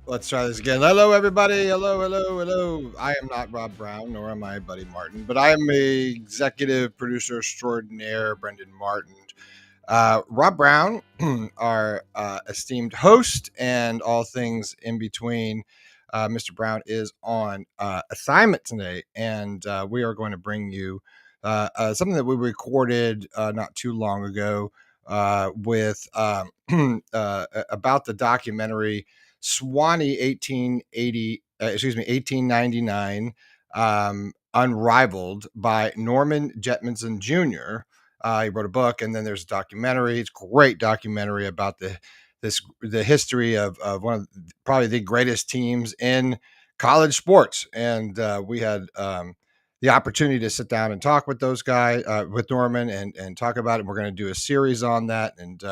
Let's try this again. Hello, everybody. Hello, hello, hello. I am not Rob Brown, nor am I Buddy Martin, but I am a executive producer extraordinaire, Brendan Martin. Rob Brown, our esteemed host, and all things in between. Mr. Brown is on assignment today, and we are going to bring you something that we recorded not too long ago with about the documentary Sewanee 1899, Unrivaled by Norman Jetmundsen Jr. He wrote a book, and then there's a documentary. It's a great documentary about the history of one of probably the greatest teams in college sports. And we had the opportunity to sit down and talk with those guys, with Norman, and talk about it. We're going to do a series on that, and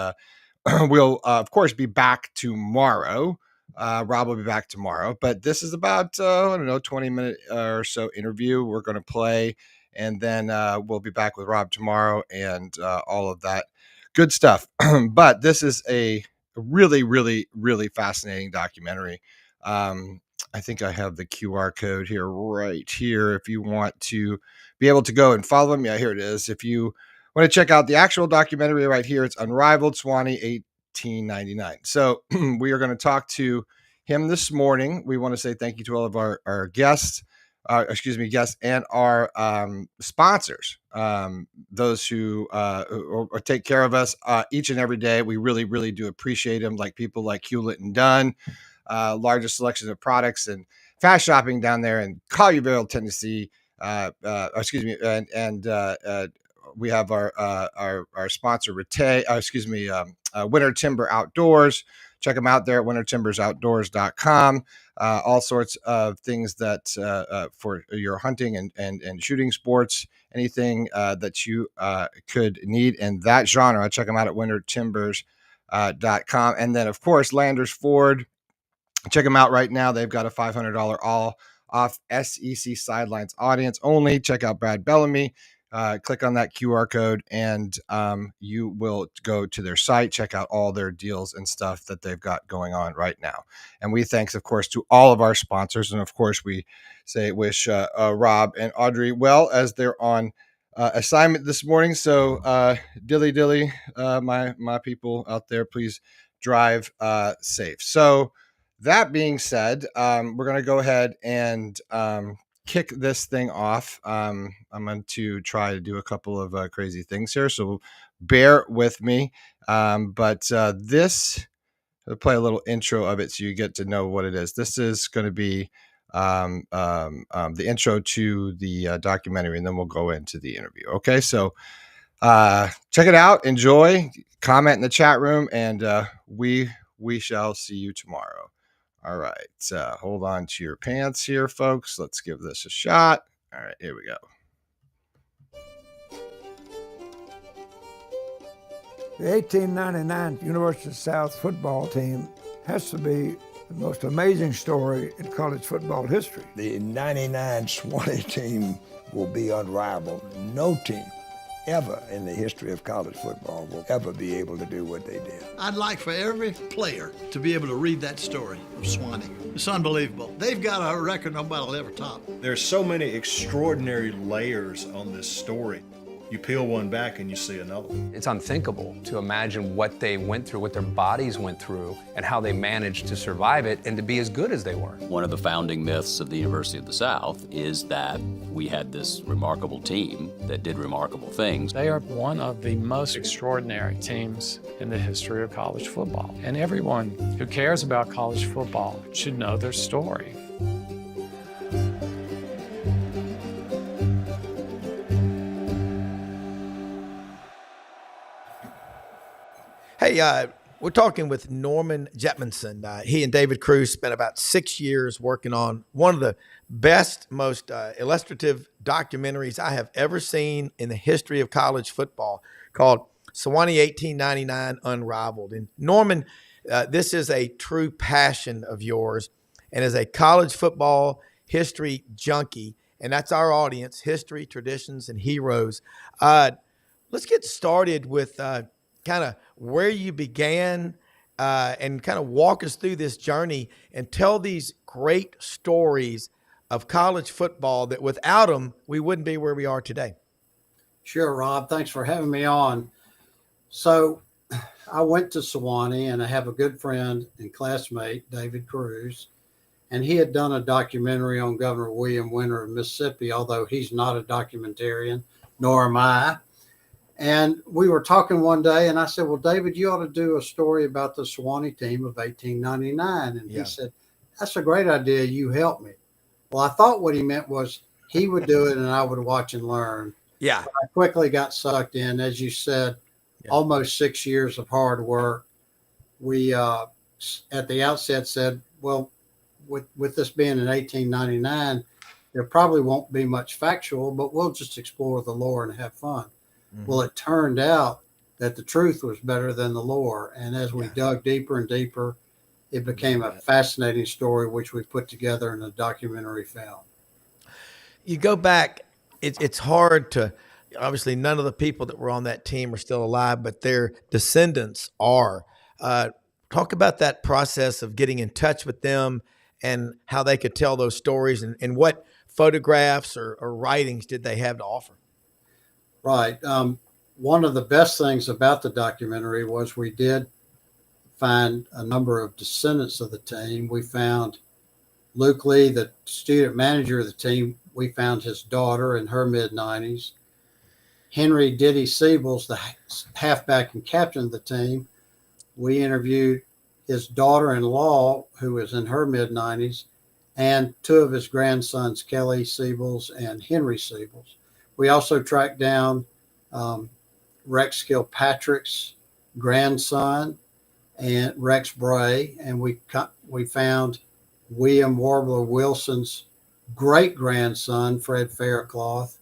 we'll of course be back tomorrow. Rob will be back tomorrow, but this is about I don't know, 20-minute or so interview we're going to play, and then we'll be back with Rob tomorrow and all of that good stuff. But this is a really, really, really fascinating documentary. I think I have the QR code here right here if you want to be able to go and follow him. Yeah, here it is. If you want to check out the actual documentary right here, it's Unrivaled Sewanee 1899. So we are going to talk to him this morning. We want to say thank you to all of our guests, guests and our sponsors, those who take care of us each and every day. We really, really do appreciate them, like people like Hewlett and Dunn, largest selection of products and fast shopping down there in Collierville, Tennessee. We have our sponsor, Winter Timber Outdoors. Check them out there at wintertimbersoutdoors.com. All sorts of things that for your hunting and shooting sports, anything that you could need in that genre. Check them out at wintertimbers.com. And then, of course, Landers Ford. Check them out right now. They've got a $500 all off SEC Sidelines audience only. Check out Brad Bellamy. Click on that QR code and you will go to their site, check out all their deals and stuff that they've got going on right now. And we thanks, of course, to all of our sponsors. And of course, we wish Rob and Audrey well as they're on assignment this morning. So dilly, my people out there, please drive safe. So that being said, we're going to go ahead and kick this thing off. I'm going to try to do a couple of crazy things here, so bear with me. But this, I'll play a little intro of it so you get to know what it is. This is going to be the intro to the documentary, and then we'll go into the interview. Okay, so check it out, enjoy, comment in the chat room, and we shall see you tomorrow. All right, hold on to your pants here, folks. Let's give this a shot. All right, here we go. The 1899 University of South football team has to be the most amazing story in college football history. The 99 Sewanee team will be unrivaled. No team ever in the history of college football will ever be able to do what they did. I'd like for every player to be able to read that story of Sewanee. It's unbelievable. They've got a record nobody will ever top. There's so many extraordinary layers on this story. You peel one back and you see another one. It's unthinkable to imagine what they went through, what their bodies went through, and how they managed to survive it and to be as good as they were. One of the founding myths of the University of the South is that we had this remarkable team that did remarkable things. They are one of the most extraordinary teams in the history of college football. And everyone who cares about college football should know their story. Hey, we're talking with Norman Jetmundsen. He and David Cruz spent about 6 years working on one of the best, most illustrative documentaries I have ever seen in the history of college football, called Sewanee 1899 Unrivaled. And Norman, this is a true passion of yours, and as a college football history junkie, and that's our audience, history, traditions, and heroes. Let's get started with kind of where you began and kind of walk us through this journey and tell these great stories of college football that without them, we wouldn't be where we are today. Sure, Rob. Thanks for having me on. So I went to Sewanee, and I have a good friend and classmate, David Cruz, and he had done a documentary on Governor William Winter of Mississippi, although he's not a documentarian, nor am I. And we were talking one day, and I said, well, David, you ought to do a story about the Sewanee team of 1899. And he said, that's a great idea. You help me. Well, I thought what he meant was he would do it and I would watch and learn. Yeah. But I quickly got sucked in. As you said, almost 6 years of hard work. We, at the outset, said, well, with this being in 1899, there probably won't be much factual, but we'll just explore the lore and have fun. Well, it turned out that the truth was better than the lore. And as we dug deeper and deeper, it became a fascinating story, which we put together in a documentary film. You go back, it's hard to, obviously none of the people that were on that team are still alive, but their descendants are. Talk about that process of getting in touch with them and how they could tell those stories, and what photographs or writings did they have to offer? Right. One of the best things about the documentary was we did find a number of descendants of the team. We found Luke Lee, the student manager of the team. We found his daughter in her mid-90s. Henry Diddy Siebels, the halfback and captain of the team. We interviewed his daughter-in-law, who is in her mid-90s, and two of his grandsons, Kelly Siebels and Henry Siebels. We also tracked down Rex Kilpatrick's grandson, and Rex Bray, and we found William Warbler Wilson's great-grandson, Fred Faircloth.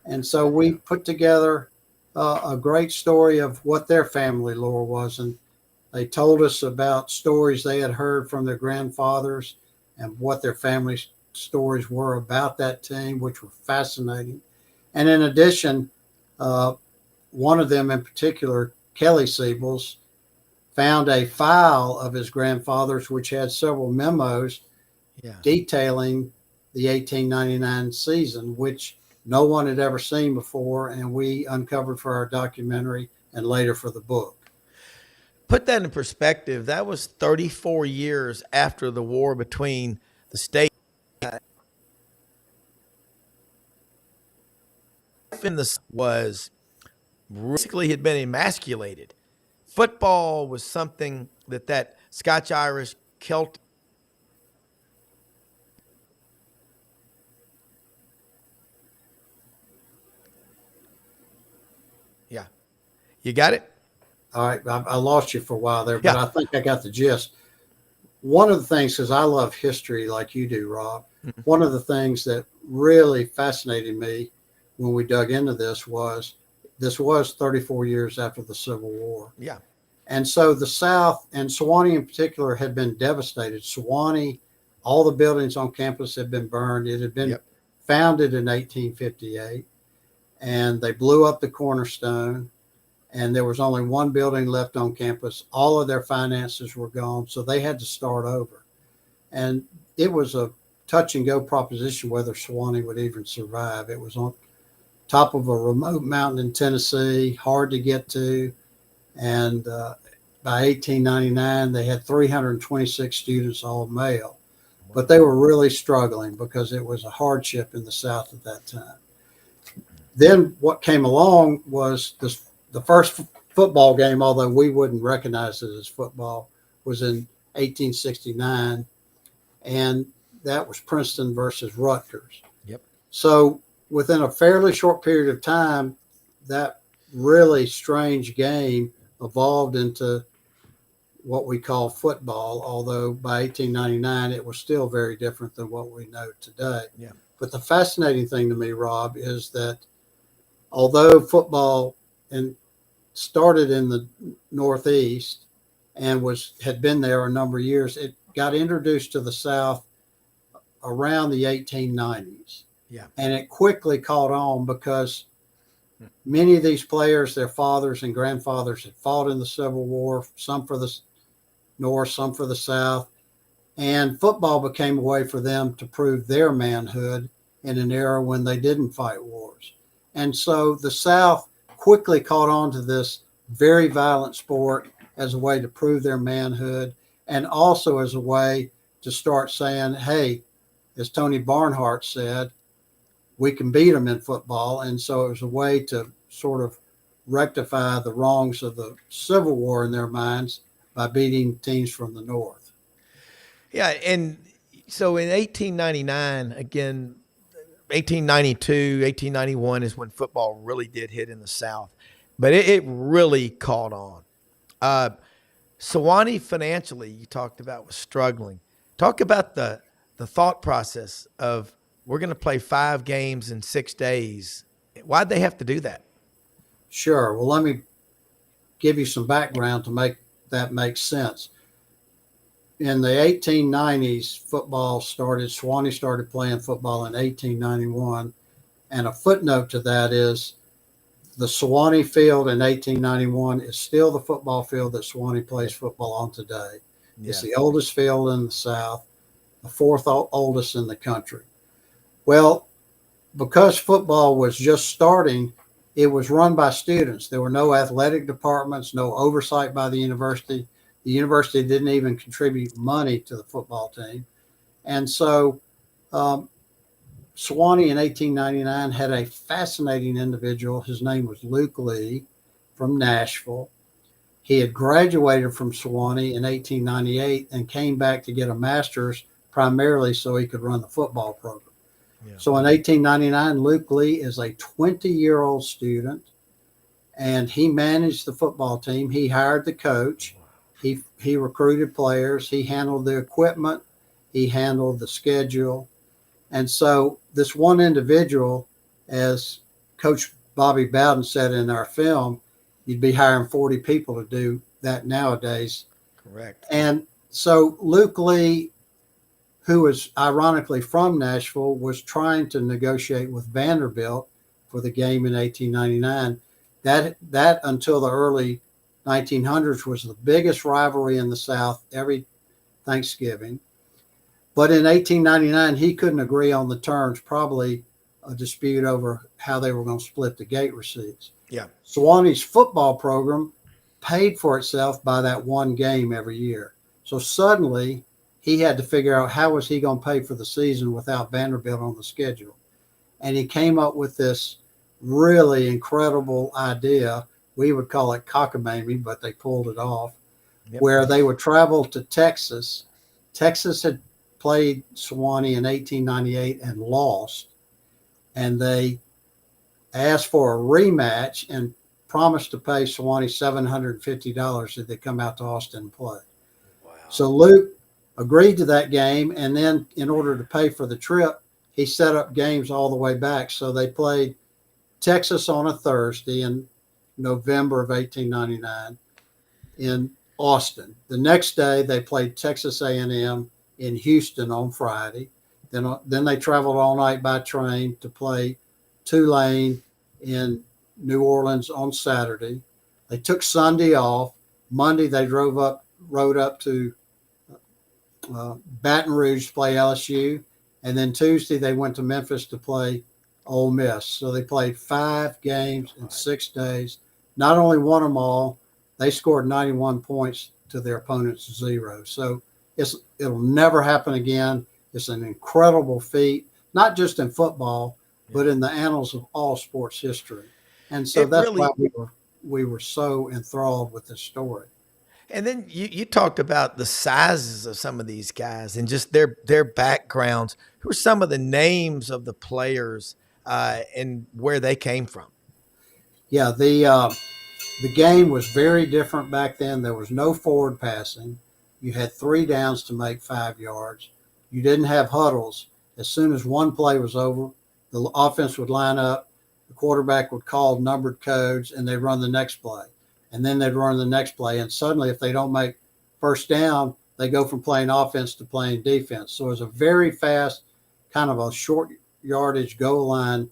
And so we put together a great story of what their family lore was, and they told us about stories they had heard from their grandfathers and what their family stories were about that team, which were fascinating. And in addition, one of them in particular, Kelly Siebels, found a file of his grandfather's, which had several memos detailing the 1899 season, which no one had ever seen before, and we uncovered for our documentary and later for the book. Put that in perspective. That was 34 years after the war between the states. This was basically had been emasculated. Football was something that Scotch-Irish Celtic. Yeah. You got it? All right. I lost you for a while there, but I think I got the gist. One of the things, because I love history like you do, Rob, one of the things that really fascinated me when we dug into this was 34 years after the Civil War. Yeah. And so the South, and Sewanee in particular, had been devastated. Sewanee, all the buildings on campus had been burned. It had been founded in 1858, and they blew up the cornerstone, and there was only one building left on campus. All of their finances were gone, so they had to start over. And it was a touch and go proposition whether Sewanee would even survive. It was on top of a remote mountain in Tennessee, hard to get to. And by 1899, they had 326 students, all male. But they were really struggling because it was a hardship in the South at that time. Then what came along was the first football game, although we wouldn't recognize it as football, was in 1869. And that was Princeton versus Rutgers. Yep. So within a fairly short period of time, that really strange game evolved into what we call football, although by 1899, it was still very different than what we know today. Yeah. But the fascinating thing to me, Rob, is that although football started in the Northeast and had been there a number of years, it got introduced to the South around the 1890s. Yeah. And it quickly caught on because many of these players, their fathers and grandfathers had fought in the Civil War, some for the North, some for the South. And football became a way for them to prove their manhood in an era when they didn't fight wars. And so the South quickly caught on to this very violent sport as a way to prove their manhood, and also as a way to start saying, hey, as Tony Barnhart said, we can beat them in football. And so it was a way to sort of rectify the wrongs of the Civil War in their minds by beating teams from the North. Yeah, and so in 1899, again, 1892, 1891 is when football really did hit in the South, but it really caught on. Sewanee financially, you talked about, was struggling. Talk about the thought process of, we're going to play 5 games in 6 days. Why'd they have to do that? Sure. Well, let me give you some background to make that make sense. In the 1890s, Sewanee started playing football in 1891. And a footnote to that is the Sewanee field in 1891 is still the football field that Sewanee plays football on today. Yeah. It's the oldest field in the South, the 4th oldest in the country. Well, because football was just starting, it was run by students. There were no athletic departments, no oversight by the university. The university didn't even contribute money to the football team. And so Sewanee in 1899 had a fascinating individual. His name was Luke Lee from Nashville. He had graduated from Sewanee in 1898 and came back to get a master's primarily so he could run the football program. Yeah. So in 1899, Luke Lee is a 20-year-old student, and he managed the football team. He hired the coach. He recruited players. He handled the equipment. He handled the schedule. And so this one individual, as Coach Bobby Bowden said in our film, you'd be hiring 40 people to do that nowadays. Correct. And so Luke Lee, who is ironically from Nashville, was trying to negotiate with Vanderbilt for the game in 1899. That until the early 1900s was the biggest rivalry in the South every Thanksgiving. But in 1899, he couldn't agree on the terms, probably a dispute over how they were going to split the gate receipts. Yeah. Sewanee's football program paid for itself by that one game every year. So suddenly he had to figure out how was he going to pay for the season without Vanderbilt on the schedule. And he came up with this really incredible idea. We would call it cockamamie, but they pulled it off, where they would travel to Texas. Texas had played Sewanee in 1898 and lost, and they asked for a rematch and promised to pay Sewanee $750 if they come out to Austin and play. Wow. So Luke agreed to that game, and then in order to pay for the trip, he set up games all the way back. So they played Texas on a Thursday in November of 1899 in Austin. The next day they played Texas A&M in Houston on Friday. Then they traveled all night by train to play Tulane in New Orleans on Saturday. They took Sunday off. Monday they rode up to Baton Rouge to play LSU, and then Tuesday they went to Memphis to play Ole Miss. So they played 5 games in 6 days. Not only won them all, they scored 91 points to their opponent's 0. So it'll never happen again. It's an incredible feat, not just in football, but in the annals of all sports history. And so that's why we were so enthralled with this story. And then you talked about the sizes of some of these guys and just their backgrounds. Who are some of the names of the players and where they came from? Yeah, the game was very different back then. There was no forward passing. You had 3 downs to make 5 yards. You didn't have huddles. As soon as one play was over, the offense would line up, the quarterback would call numbered codes, and they'd run the next play. And then they'd run the next play. And suddenly, if they don't make first down, they go from playing offense to playing defense. So it was a very fast, kind of a short yardage goal line,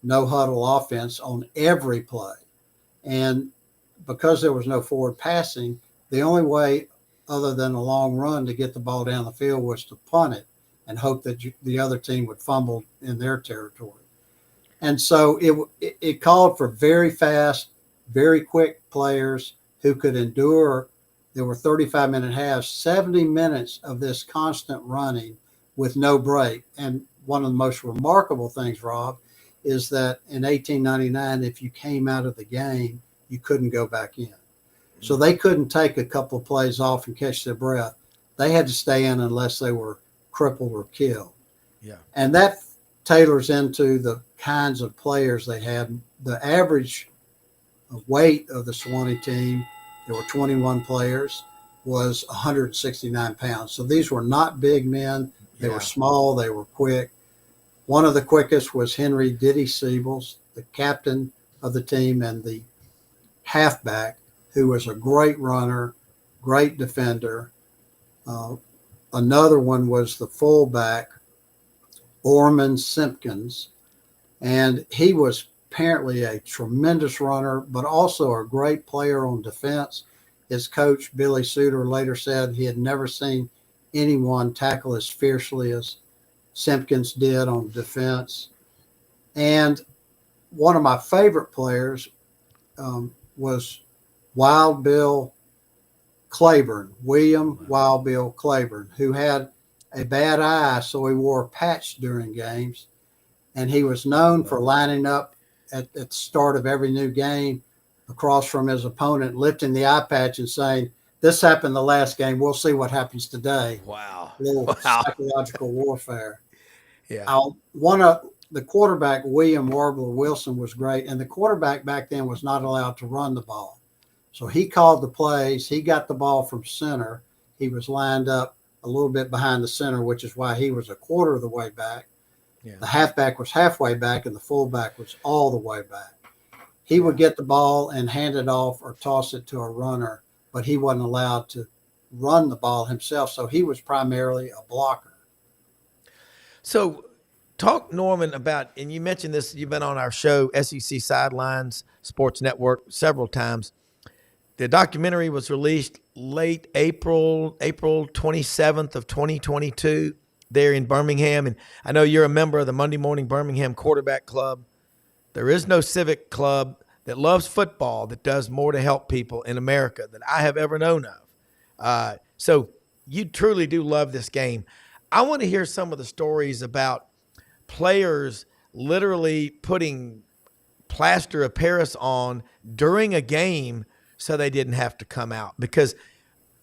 no huddle offense on every play. And because there was no forward passing, the only way other than a long run to get the ball down the field was to punt it and hope that the other team would fumble in their territory. And so it called for very fast, very quick players who could endure. There were 35-minute halves, 70 minutes of this constant running with no break. And one of the most remarkable things, Rob, is that in 1899, if you came out of the game, you couldn't go back in. So they couldn't take a couple of plays off and catch their breath. They had to stay in unless they were crippled or killed. Yeah. And that tailors into the kinds of players they had. The average weight of the Sewanee team, there were 21 players, was 169 pounds. So these were not big men. They were small. They were quick. One of the quickest was Henry Diddy Siebels, the captain of the team and the halfback, who was a great runner, great defender. Another one was the fullback, Orman Simpkins, and he was apparently a tremendous runner, but also a great player on defense. His coach, Billy Suter, later said he had never seen anyone tackle as fiercely as Simpkins did on defense. And one of my favorite players was Wild Bill Claiborne, William Wild Bill Claiborne, who had a bad eye, so he wore a patch during games. And he was known for lining up at the start of every new game across from his opponent, lifting the eye patch and saying, "This happened the last game. We'll see what happens today." Wow. A little psychological warfare. Yeah. One of the quarterback, William Warbler Wilson, was great. And the quarterback back then was not allowed to run the ball. So he called the plays. He got the ball from center. He was lined up a little bit behind the center, which is why he was a quarter of the way back. Yeah. The halfback was halfway back and the fullback was all the way back. He would get the ball and hand it off or toss it to a runner, but he wasn't allowed to run the ball himself. So he was primarily a blocker. So talk, Norman, about, and you mentioned this, you've been on our show, SEC Sidelines Sports Network, several times. The documentary was released late April 27th of 2022 there in Birmingham. And I know you're a member of the Monday Morning Birmingham Quarterback Club. There is no civic club that loves football that does more to help people in America that I have ever known of. So you truly do love this game. I want to hear some of the stories about players literally putting plaster of Paris on during a game so they didn't have to come out. Because,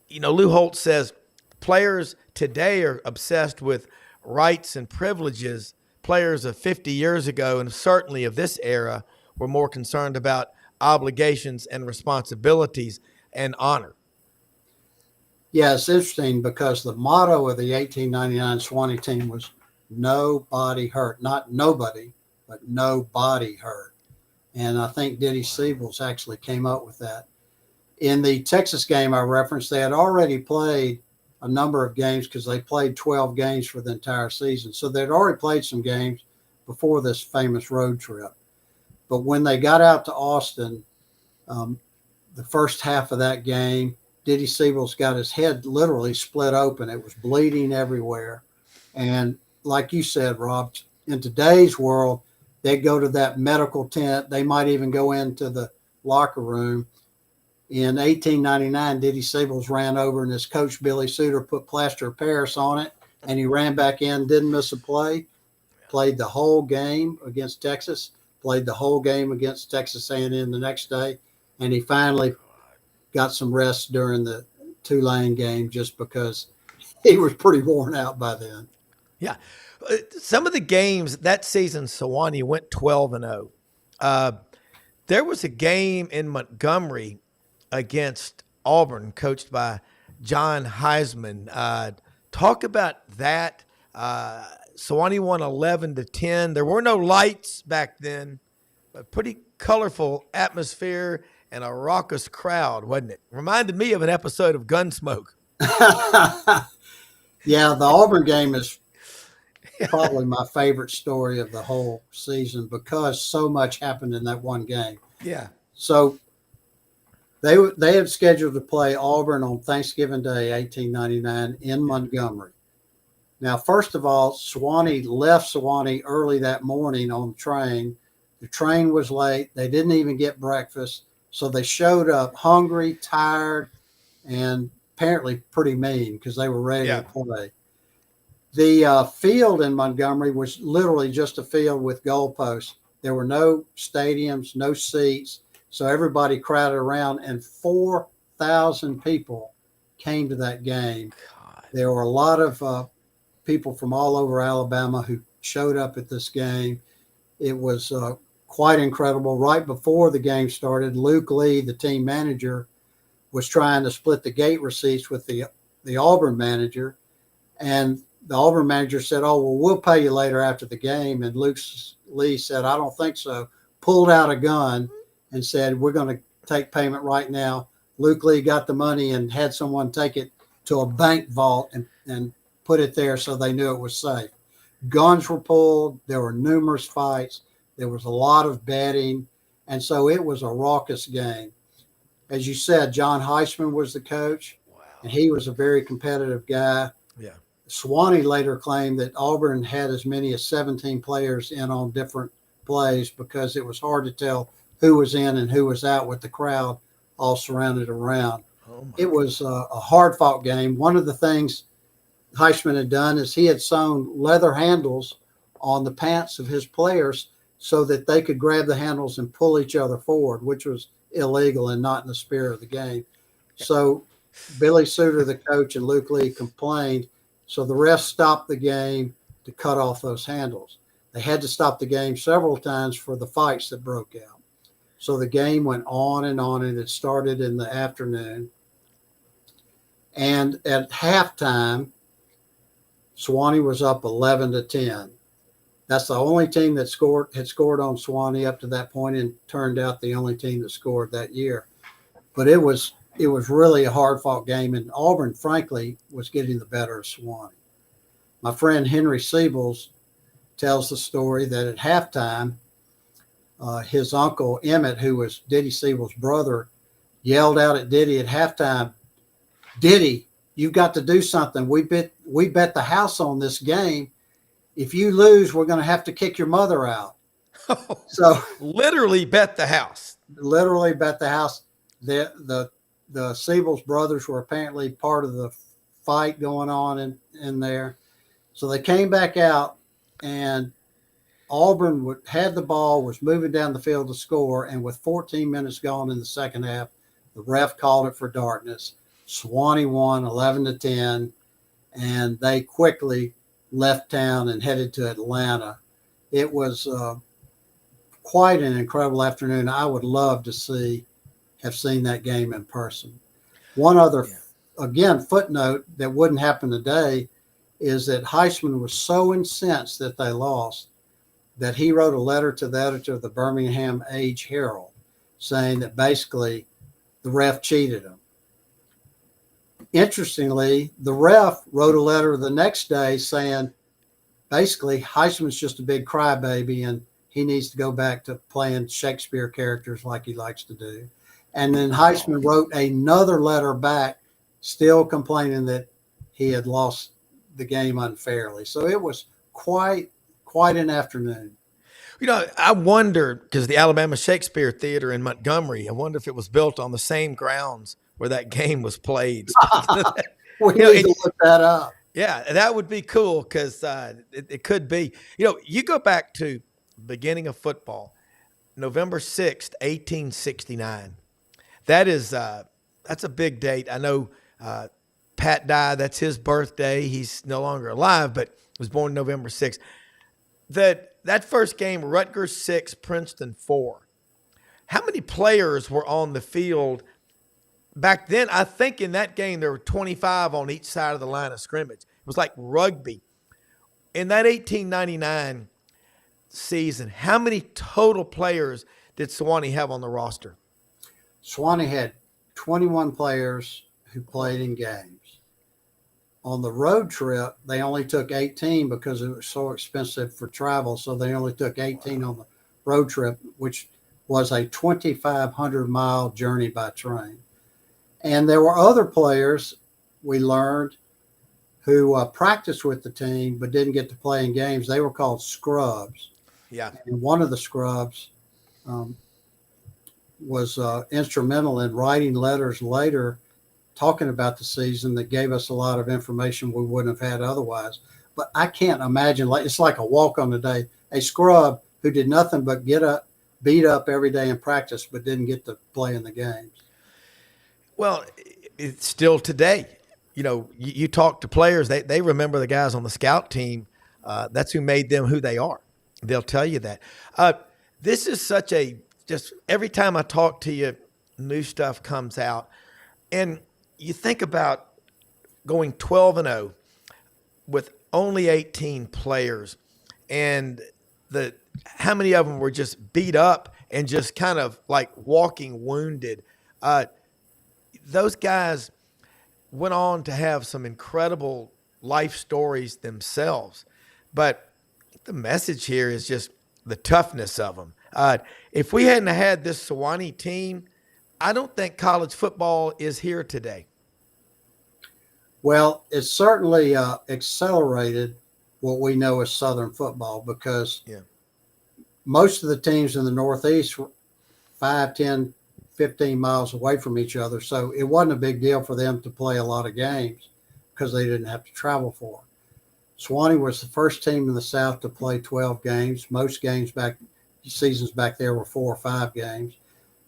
you know, Lou Holtz says players today are obsessed with rights and privileges. Players of 50 years ago, and certainly of this era, were more concerned about obligations and responsibilities and honor. Yeah, it's interesting because the motto of the 1899 Sewanee team was "Nobody hurt." Not nobody, but nobody hurt. And I think Diddy Siebels actually came up with that. In the Texas game I referenced, they had already played a number of games because they played 12 games for the entire season. So they'd already played some games before this famous road trip. But when they got out to Austin, the first half of that game, Diddy Siebels got his head literally split open. It was bleeding everywhere. And like you said, Rob, in today's world, they'd go to that medical tent. They might even go into the locker room. In 1899, Diddy Siebels ran over and his coach, Billy Suter, put plaster of Paris on it, and he ran back in, didn't miss a play, played the whole game against Texas, played the whole game against Texas A&M the next day, and he finally got some rest during the Tulane game just because he was pretty worn out by then. Yeah. Some of the games that season, Sewanee went 12-0. There was a game in Montgomery against Auburn, coached by John Heisman. Talk about that. Sewanee won 11-10. There were no lights back then, but pretty colorful atmosphere and a raucous crowd, wasn't it? Reminded me of an episode of Gunsmoke. Yeah, the Auburn game is probably my favorite story of the whole season because so much happened in that one game. Yeah. So They had scheduled to play Auburn on Thanksgiving Day, 1899, in Montgomery. Now, first of all, Sewanee left Sewanee early that morning on the train. The train was late. They didn't even get breakfast. So they showed up hungry, tired, and apparently pretty mean because they were ready to play. The field in Montgomery was literally just a field with goalposts. There were no stadiums, no seats. So everybody crowded around, and 4,000 people came to that game. God. There were a lot of people from all over Alabama who showed up at this game. It was quite incredible. Right before the game started, Luke Lee, the team manager, was trying to split the gate receipts with the Auburn manager. And the Auburn manager said, "Oh, well, we'll pay you later after the game." And Luke Lee said, "I don't think so." Pulled out a gun and said, "We're going to take payment right now." Luke Lee got the money and had someone take it to a bank vault and put it there so they knew it was safe. Guns were pulled. There were numerous fights. There was a lot of betting. And so it was a raucous game. As you said, John Heisman was the coach, and he was a very competitive guy. Yeah. Sewanee later claimed that Auburn had as many as 17 players in on different plays because it was hard to tell who was in and who was out with the crowd all surrounded around. It was a hard-fought game. One of the things Heisman had done is he had sewn leather handles on the pants of his players so that they could grab the handles and pull each other forward, which was illegal and not in the spirit of the game. So Billy Suter, the coach, and Luke Lee complained. So the refs stopped the game to cut off those handles. They had to stop the game several times for the fights that broke out. So the game went on, and it started in the afternoon. And at halftime, Sewanee was up 11-10. That's the only team that had scored on Sewanee up to that point, and turned out the only team that scored that year. But it was really a hard-fought game, and Auburn, frankly, was getting the better of Sewanee. My friend Henry Siebels tells the story that at halftime, his uncle Emmett, who was Diddy Siebels' brother, yelled out at Diddy at halftime, "Diddy, you've got to do something. We bet the house on this game. If you lose, we're going to have to kick your mother out." So literally bet the house. Literally bet the house. The Siebels brothers were apparently part of the fight going on in there. So they came back out, and Auburn had the ball, was moving down the field to score, and with 14 minutes gone in the second half, the ref called it for darkness. Sewanee won 11-10, and they quickly left town and headed to Atlanta. It was quite an incredible afternoon. I would love to have seen that game in person. One other, again, footnote that wouldn't happen today is that Heisman was so incensed that they lost that he wrote a letter to the editor of the Birmingham Age Herald saying that basically the ref cheated him. Interestingly, the ref wrote a letter the next day saying basically Heisman's just a big crybaby and he needs to go back to playing Shakespeare characters like he likes to do. And then Heisman wrote another letter back still complaining that he had lost the game unfairly. So it was quite an afternoon. You know, I wonder, because the Alabama Shakespeare Theater in Montgomery, I wonder if it was built on the same grounds where that game was played. We need to look that up. Yeah, that would be cool because it could be. You know, you go back to beginning of football, November 6th, 1869. That's a big date. I know Pat died. That's his birthday. He's no longer alive, but was born November 6th. That first game, Rutgers 6, Princeton 4. How many players were on the field back then? I think in that game there were 25 on each side of the line of scrimmage. It was like rugby. In that 1899 season, how many total players did Sewanee have on the roster? Sewanee had 21 players who played in games. On the road trip, they only took 18 because it was so expensive for travel. So they only took 18 on the road trip, which was a 2,500-mile journey by train. And there were other players, we learned, who practiced with the team but didn't get to play in games. They were called scrubs. Yeah. And one of the scrubs was instrumental in writing letters later talking about the season that gave us a lot of information we wouldn't have had otherwise. But I can't imagine, it's like a walk on the day, a scrub who did nothing but get up, beat up every day in practice, but didn't get to play in the games. Well, it's still today. You know, you talk to players, they remember the guys on the scout team. That's who made them who they are. They'll tell you that. This is just every time I talk to you, new stuff comes out. And you think about going 12-0 with only 18 players, and how many of them were just beat up and just kind of like walking wounded. Those guys went on to have some incredible life stories themselves. But the message here is just the toughness of them. If we hadn't had this Sewanee team, I don't think college football is here today. Well, it certainly accelerated what we know as Southern football, because most of the teams in the Northeast were 5, 10, 15 miles away from each other. So it wasn't a big deal for them to play a lot of games because they didn't have to travel for them. Sewanee was the first team in the South to play 12 games. Most seasons back there were 4 or 5 games.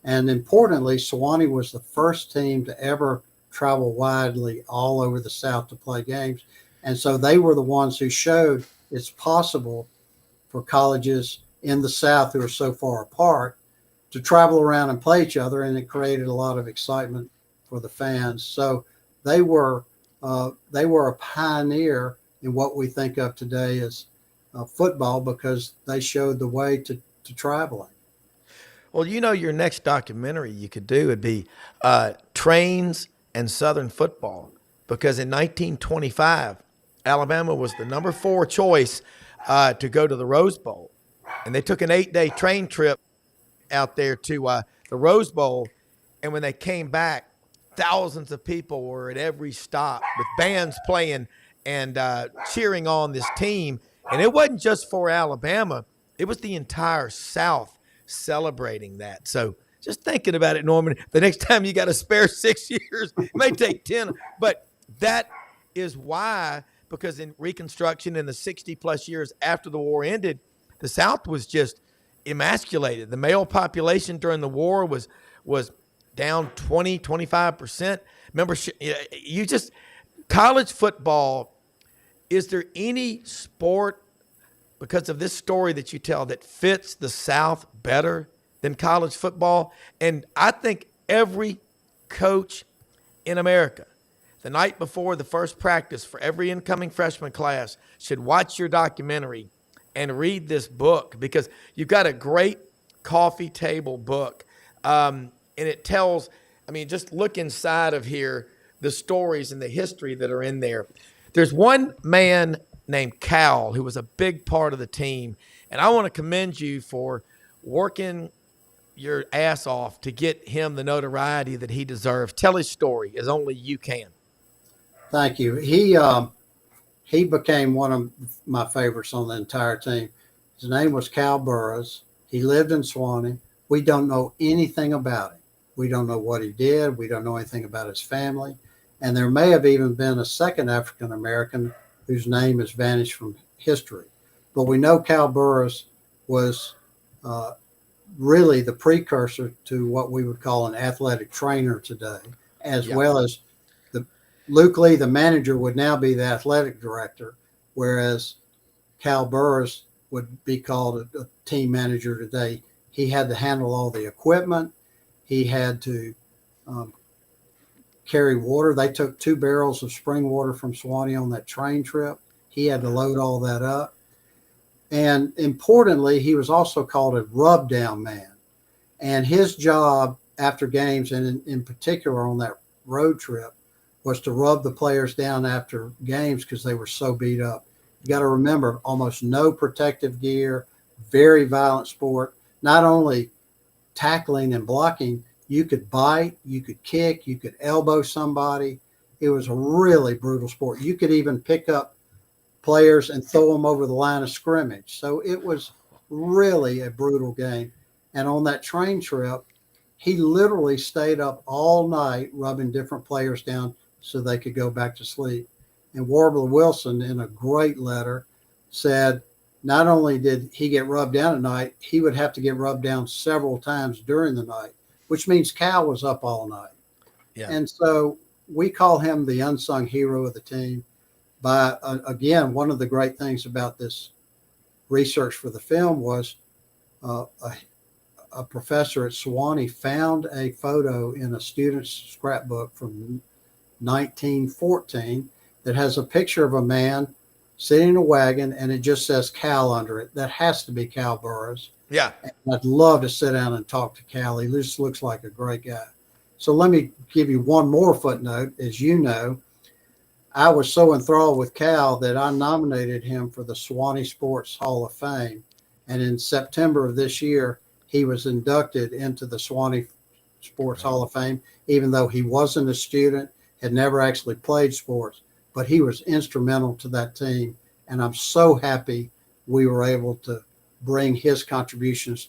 And importantly, Sewanee was the first team to ever travel widely all over the South to play games. And so they were the ones who showed it's possible for colleges in the South who are so far apart to travel around and play each other, and it created a lot of excitement for the fans. So they were a pioneer in what we think of today as football, because they showed the way to traveling. Well, you know, your next documentary you could do would be Trains and Southern Football, because in 1925, Alabama was the number 4 choice to go to the Rose Bowl. And they took an 8-day train trip out there to the Rose Bowl. And when they came back, thousands of people were at every stop with bands playing and cheering on this team. And it wasn't just for Alabama. It was the entire South celebrating that. So just thinking about it, Norman, the next time you got to spare 6 years, it may take 10. But that is why, because in Reconstruction in the 60-plus years after the war ended, the South was just emasculated. The male population during the war was down 20, 25%. Membership, college football, is there any sport, because of this story that you tell, that fits the South better than college football? And I think every coach in America, the night before the first practice for every incoming freshman class, should watch your documentary and read this book, because you've got a great coffee table book. And it tells, just look inside of here, the stories and the history that are in there. There's one man named Cal who was a big part of the team, and I want to commend you for working your ass off to get him the notoriety that he deserves. Tell his story as only you can. Thank you. He became one of my favorites on the entire team. His name was Cal Burroughs. He lived in Sewanee. We don't know anything about him. We don't know what he did. We don't know anything about his family. And there may have even been a second African-American whose name has vanished from history. But we know Cal Burroughs was really the precursor to what we would call an athletic trainer today, as well as Luke Lee, the manager, would now be the athletic director, whereas Cal Burroughs would be called a team manager today. He had to handle all the equipment. He had to carry water. They took 2 barrels of spring water from Sewanee on that train trip. He had to load all that up. And importantly, he was also called a rub down man. And his job after games, and in particular on that road trip, was to rub the players down after games because they were so beat up. You got to remember, almost no protective gear, very violent sport. Not only tackling and blocking, you could bite, you could kick, you could elbow somebody. It was a really brutal sport. You could even pick up players and throw them over the line of scrimmage. So it was really a brutal game. And on that train trip, he literally stayed up all night rubbing different players down so they could go back to sleep. And Warbler Wilson, in a great letter, said not only did he get rubbed down at night, he would have to get rubbed down several times during the night, which means Cal was up all night. Yeah. And so we call him the unsung hero of the team. But again, one of the great things about this research for the film was a professor at Sewanee found a photo in a student's scrapbook from 1914 that has a picture of a man sitting in a wagon, and it just says Cal under it. That has to be Cal Burris. Yeah. And I'd love to sit down and talk to Cal. He just looks like a great guy. So let me give you one more footnote. As you know, I was so enthralled with Cal that I nominated him for the Sewanee Sports Hall of Fame. And in September of this year, he was inducted into the Sewanee Sports Hall of Fame, even though he wasn't a student, had never actually played sports, but he was instrumental to that team. And I'm so happy we were able to bring his contributions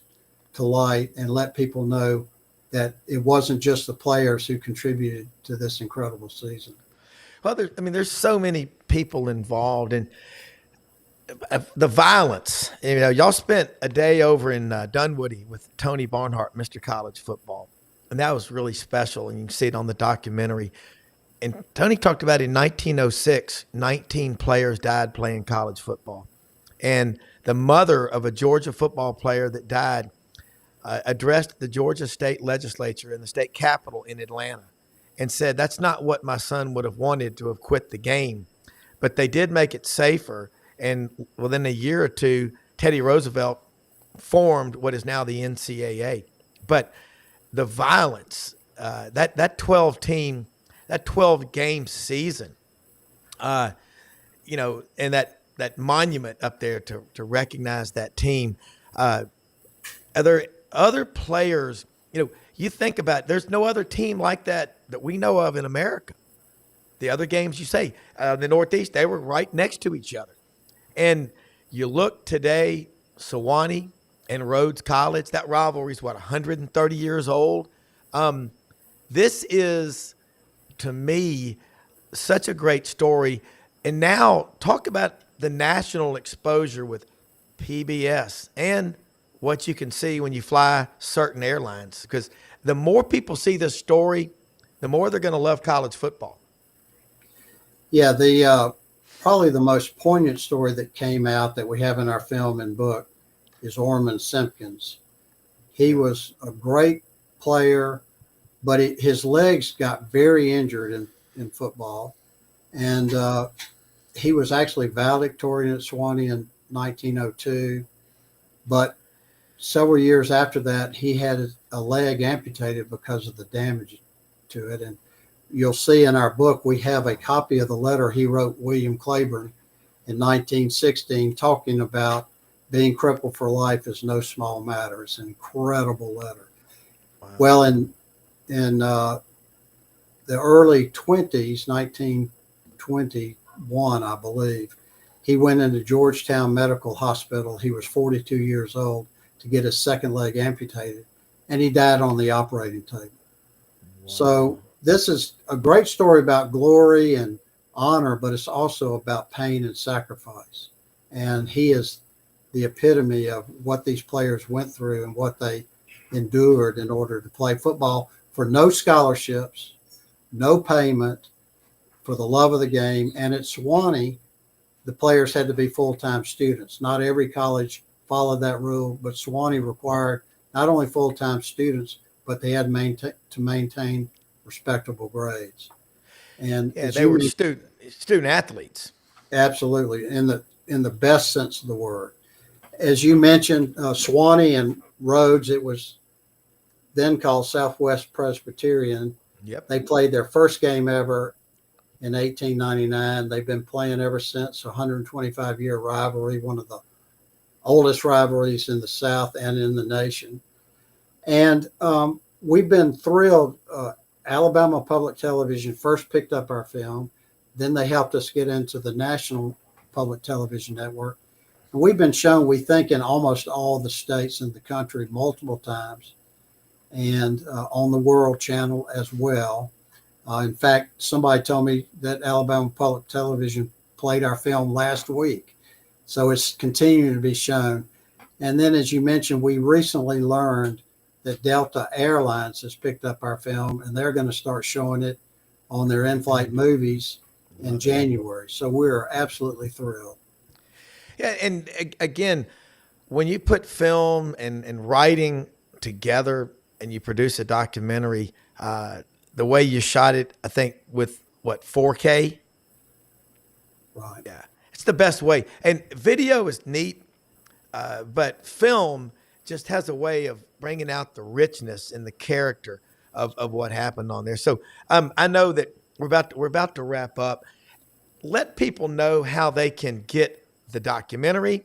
to light and let people know that it wasn't just the players who contributed to this incredible season. Well, there's so many people involved, and the violence. Y'all spent a day over in Dunwoody with Tony Barnhart, Mr. College Football, and that was really special. And you can see it on the documentary. And Tony talked about in 1906, 19 players died playing college football, and the mother of a Georgia football player that died addressed the Georgia state legislature in the state capitol in Atlanta and said, that's not what my son would have wanted to have quit the game, but they did make it safer. And within a year or two, Teddy Roosevelt formed what is now the NCAA. But the violence, that 12 game season, and that monument up there to recognize that team. Are there other players? You think about, there's no other team like that we know of in America. The other games, you say, the Northeast, they were right next to each other. And you look today, Sewanee and Rhodes College, that rivalry is 130 years old. This is, to me, such a great story. And now talk about the national exposure with PBS and what you can see when you fly certain airlines. Because the more people see this story, the more they're going to love college football. Yeah, the probably the most poignant story that came out that we have in our film and book is Orman Simpkins. He was a great player, but his legs got very injured in football. And he was actually valedictorian at Sewanee in 1902. But several years after that, he had a leg amputated because of the damage to it. And you'll see in our book, we have a copy of the letter he wrote William Claiborne in 1916, talking about being crippled for life is no small matter. It's an incredible letter. Wow. Well, in the early 20s, 1921, I believe, he went into Georgetown Medical Hospital. He was 42 years old to get his second leg amputated, and he died on the operating table. Wow. So this is a great story about glory and honor, but it's also about pain and sacrifice. And he is the epitome of what these players went through and what they endured in order to play football for no scholarships, no payment, for the love of the game. And at Sewanee, the players had to be full-time students. Not every college followed that rule, but Sewanee required not only full-time students, but they had to maintain respectable grades. And they were student athletes. Absolutely, in the best sense of the word. As you mentioned, Sewanee and Rhodes, it was then called Southwest Presbyterian. Yep. They played their first game ever in 1899. They've been playing ever since. A 125-year rivalry, one of the oldest rivalries in the South and in the nation. And we've been thrilled. Alabama Public Television first picked up our film. Then they helped us get into the National Public Television Network. And we've been shown, we think, in almost all the states in the country multiple times, and on the World Channel as well. In fact, somebody told me that Alabama Public Television played our film last week. So it's continuing to be shown. And then, as you mentioned, we recently learned that Delta Airlines has picked up our film, and they're going to start showing it on their in-flight movies in January. So we're absolutely thrilled. Yeah, and again, when you put film and writing together and you produce a documentary, the way you shot it, I think with 4K? Right. Yeah, it's the best way. And video is neat, but film just has a way of bringing out the richness and the character of what happened on there. So I know that we're about to wrap up. Let people know how they can get the documentary,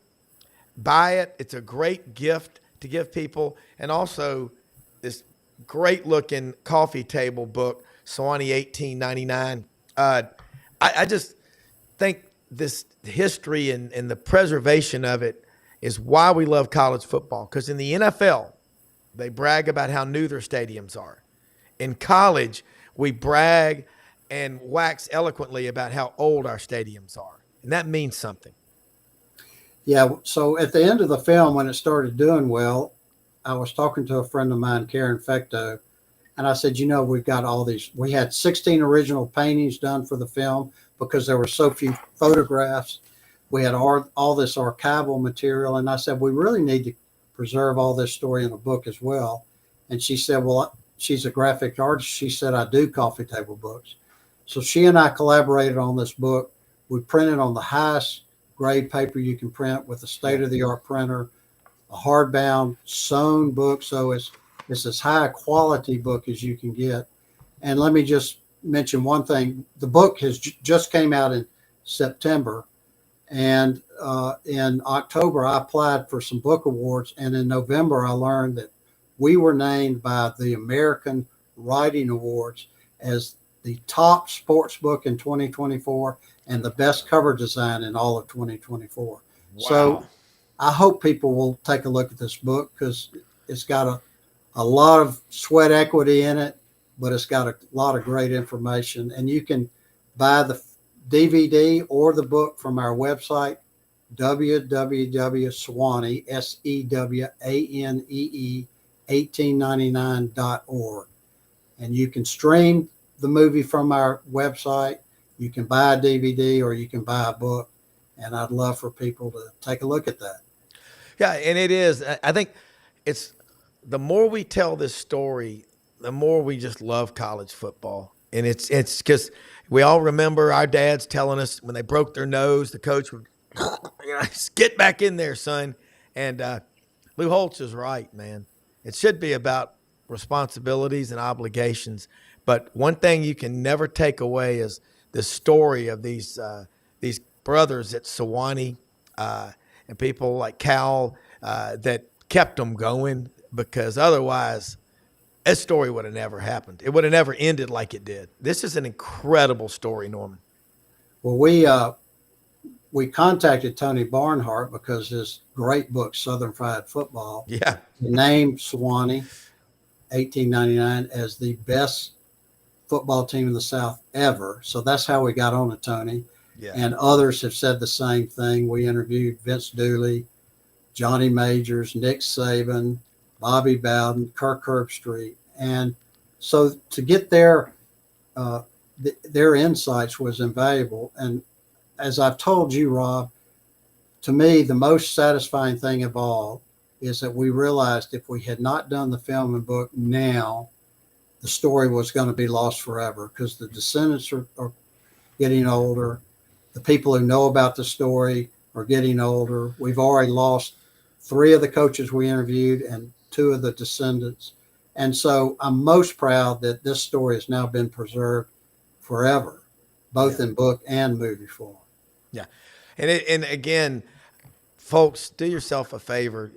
buy it. It's a great gift to give people, and also this great looking coffee table book, Sewanee 1899. I just think this history and the preservation of it is why we love college football. Because in the NFL, they brag about how new their stadiums are. In college, we brag and wax eloquently about how old our stadiums are. And that means something. Yeah. So at the end of the film, when it started doing well, I was talking to a friend of mine, Karen Fecto, and I said, we've got all these. We had 16 original paintings done for the film because there were so few photographs. We had all this archival material. And I said, we really need to preserve all this story in a book as well. And she said, well, she's a graphic artist. She said, I do coffee table books. So she and I collaborated on this book. We printed on the highest grade paper you can print with a state-of-the-art printer, a hardbound sewn book. So it's as high a quality book as you can get. And let me just mention one thing. The book has just came out in September. And in October, I applied for some book awards. And in November, I learned that we were named by the American Writing Awards as the top sports book in 2024 and the best cover design in all of 2024. Wow. So I hope people will take a look at this book because it's got a lot of sweat equity in it, but it's got a lot of great information. And you can buy the DVD or the book from our website, www.sewanee, SEWANEE, 1899.org. And you can stream the movie from our website. You can buy a DVD or you can buy a book. And I'd love for people to take a look at that. Yeah, and it is. I think it's the more we tell this story, the more we just love college football. And it's because we all remember our dads telling us when they broke their nose, the coach would, get back in there, son. And Lou Holtz is right, man. It should be about responsibilities and obligations. But one thing you can never take away is the story of these brothers at Sewanee and people like Cal that kept them going, because otherwise this story would have never happened. It would have never ended like it did. This is an incredible story, Norman. Well, we contacted Tony Barnhart because his great book, Southern Fried Football, named Sewanee 1899 as the best football team in the South ever. So that's how we got on to Tony. Yeah. And others have said the same thing. We interviewed Vince Dooley, Johnny Majors, Nick Saban, Bobby Bowden, Kirk Herbstreit. And so to get their insights was invaluable. And as I've told you, Rob, to me, the most satisfying thing of all is that we realized if we had not done the film and book now, the story was going to be lost forever because the descendants are getting older. The people who know about the story are getting older. We've already lost 3 of the coaches we interviewed and 2 of the descendants. And so I'm most proud that this story has now been preserved forever, both in book and movie form. Yeah. And again, folks, do yourself a favor.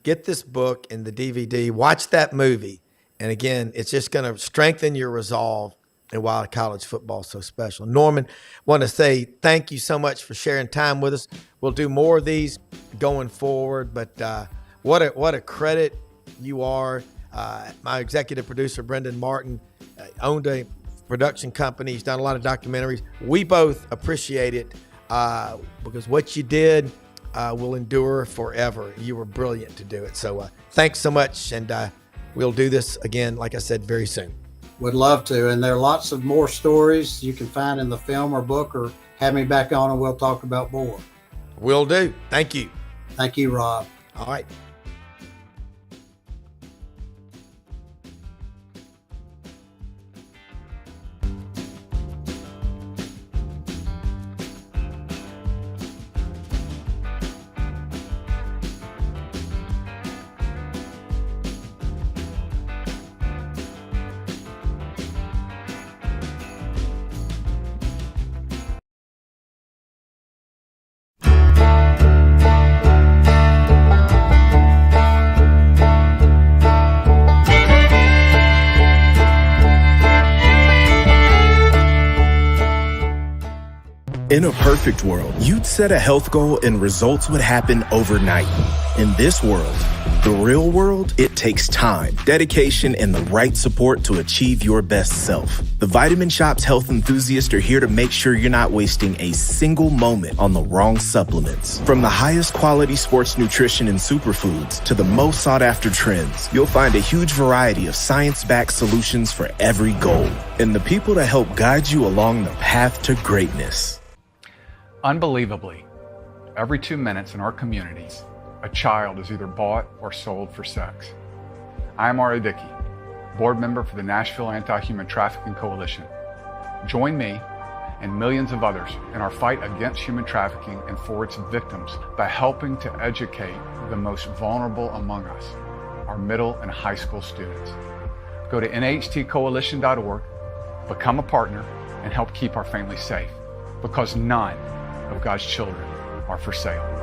get this book and the DVD, watch that movie. And again, it's just going to strengthen your resolve and why college football is so special. Norman, want to say thank you so much for sharing time with us. We'll do more of these going forward, but what a credit you are. My executive producer, Brendan Martin, owned a production company. He's done a lot of documentaries. We both appreciate it because what you did will endure forever. You were brilliant to do it. So thanks so much, and we'll do this again, like I said, very soon. Would love to. And there are lots of more stories you can find in the film or book, or have me back on and we'll talk about more. Will do. Thank you. Thank you, Rob. All right. In a perfect world, you'd set a health goal and results would happen overnight. In this world, the real world, it takes time, dedication, and the right support to achieve your best self. The Vitamin Shop's health enthusiasts are here to make sure you're not wasting a single moment on the wrong supplements. From the highest quality sports nutrition and superfoods to the most sought after trends, you'll find a huge variety of science-backed solutions for every goal and the people to help guide you along the path to greatness. Unbelievably, every 2 minutes in our communities, a child is either bought or sold for sex. I am Ari Dickey, board member for the Nashville Anti-Human Trafficking Coalition. Join me and millions of others in our fight against human trafficking and for its victims by helping to educate the most vulnerable among us, our middle and high school students. Go to nhtcoalition.org, become a partner, and help keep our families safe, because none of God's children are for sale.